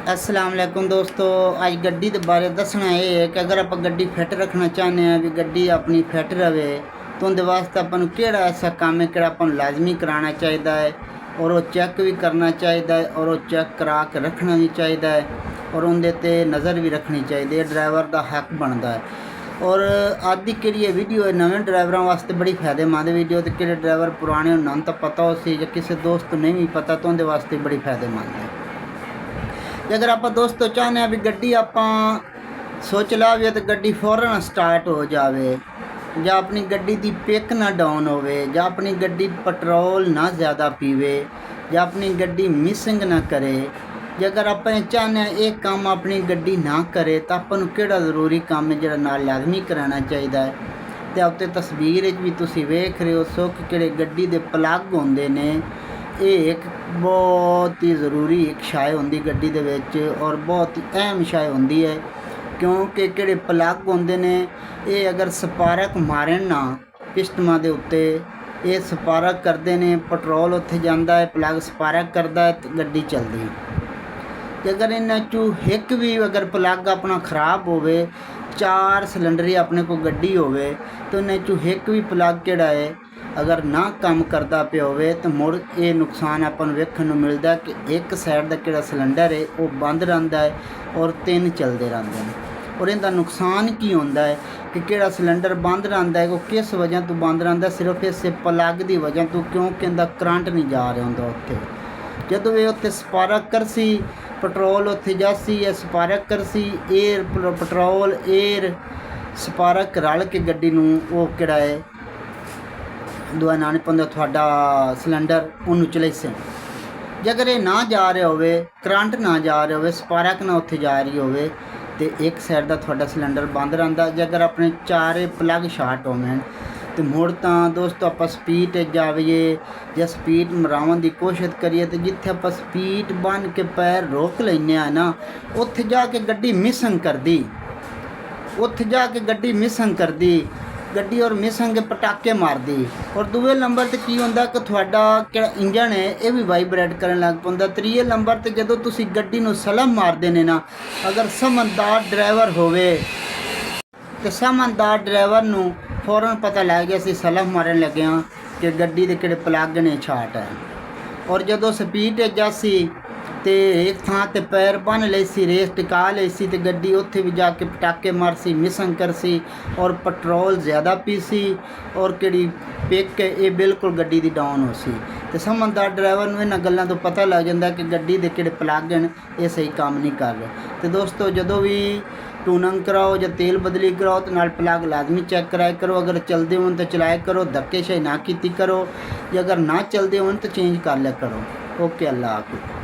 अस्सलाम वालेकुम दोस्तों। अज गड्डी के बारे दसना ये है कि अगर आप गड्डी फिट रखना चाहते हैं भी गड्डी अपनी फिट रहे तो उनके वास्ते अपन केड़ा ऐसा काम है कि अपन लाजमी कराना चाहिए है और वो चेक भी करना चाहिए है और वो चेक करा के रखना भी चाहिए है और उनके ते नज़र भी रखनी चाहिए। ड्राइवर का हक बनता है। और अज की कि वीडियो है नवे ड्राइवरों वास्ते बड़ी फायदेमंद वीडियो, तो कि ड्राइवर पुराने उन्होंने तो पता हो सी या किसी दोस्त नहीं भी पता तो उनके वास्ते बड़ी फायदेमंद है। अगर आप दोस्तों चाहते हैं भी गड्डी आप सोच ला भी तो गड्डी फौरन स्टार्ट हो जाए या अपनी गड्डी की पिक ना डाउन हो या अपनी गड्डी पेट्रोल ना ज़्यादा पीवे या अपनी गड्डी मिसिंग ना करे, अगर आप चाहते हैं एक काम अपनी गड्डी ना करे तो अपन केड़ा जरूरी काम है जो लाजमी कराना चाहिए है। तो उत्ते तस्वीर भी तुसी वेख रहे हो सो कि गड्डी के प्लग होंदे ने, ये एक बहुत ही ज़रूरी एक शाय होंदी गड्डी दे विच और बहुत ही अहम शाय होंदी है, क्योंकि किहड़े प्लग होंदे ने ये अगर स्पार्क मारन ना पिस्टमां दे उत्ते ये स्पार्क करते ने, पेट्रोल उत्थे जांदा है, प्लग स्पार्क करता है तो गड्डी चलदी है। अगर इन्हां चों एक भी अगर प्लग अपना खराब होवे, 4 सिलेंडर ही अपने को गड्डी होवे तो इन्हां चों एक भी प्लग किहड़ा है अगर ना काम करता पे होवे तो मुड़ ये नुकसान अपन वेखण नूं मिलदा कि एक साइड का किहड़ा सिलेंडर है वो बंद रहिंदा है और 3 चलते रहंदे ने। और इहदा नुकसान की होंदा है कि किहड़ा सिलेंडर बंद रहिंदा है वो किस वजह तो बंद रहिंदा, सिर्फ इस प्लग की वजह तो, क्योंकि इहदा करंट नहीं जा रहा होंदा उत्थे। जदों ये उत्थे स्पार्क करसी पेट्रोल उत्थे जासी या स्पार्क करसी एयर पेट्रोल एयर स्पार्क रल के गड्डी नूं वो किहड़ा है दुआ ना नहीं पाँदा थोड़ा सिलेंडर उन्होंने चले से। अगर ये ना जा रहे होवे करंट ना जा रहे होवे स्पार्क ना उत्थे जा रही होवे तो एक साइड का थोड़ा सिलेंडर बंद रहिंदा। जे अगर अपने 4 प्लग शार्ट होवे तो मुड़ तो दोस्तों आप स्पीड जाइए या स्पीड मरावन की कोशिश करिए तो जिथे आप स्पीड बन के पैर रोक लें ना उत्थे जाके गड्डी मिसिंग कर दी, उत्थे जाके गड्डी मिसिंग कर दी गड्डी और मिसिंग के पटाके मार दी। और दूसरे नंबर तो की होंदा कि थोड़ा किहड़ा इंजन है ये भी वाइब्रेट करन लग पैंदा। तीजे नंबर तो जदों तुसी गड्डी नूं सलम मार देने ना, अगर समझदार ड्राइवर होवे तो समझदार ड्राइवर नूं फौरन पता लग गया सी सलम मारन लगे हाँ कि गड्डी दे किहड़े प्लग ने छाट है। और जदों स्पीड जासी तो एक थां ते पैर बन ले सी रेस टिका ले सी तो गड्डी उत्थे भी जाके पटाके मारसी मिसिंग करसी और पेट्रोल ज़्यादा पीसी और किहड़ी पिक ये बिल्कुल गड्डी दी डाउन हो सी। तो समझदार ड्राइवर नूं इन्हां गल्लां तो पता लग जांदा कि गड्डी दे किहड़े प्लग हैं ये सही काम नहीं कर रहे। तो दोस्तों जदों भी टूनिंग कराओ या तेल बदली कराओ तो नाल प्लग लाजमी चेक कराया करो, अगर चलते हो तो चलाया करो, धक्केशाही ना की करो, या अगर ना चलते हो तो चेंज कर लिया करो। ओके, अल्लाह हाफिज़।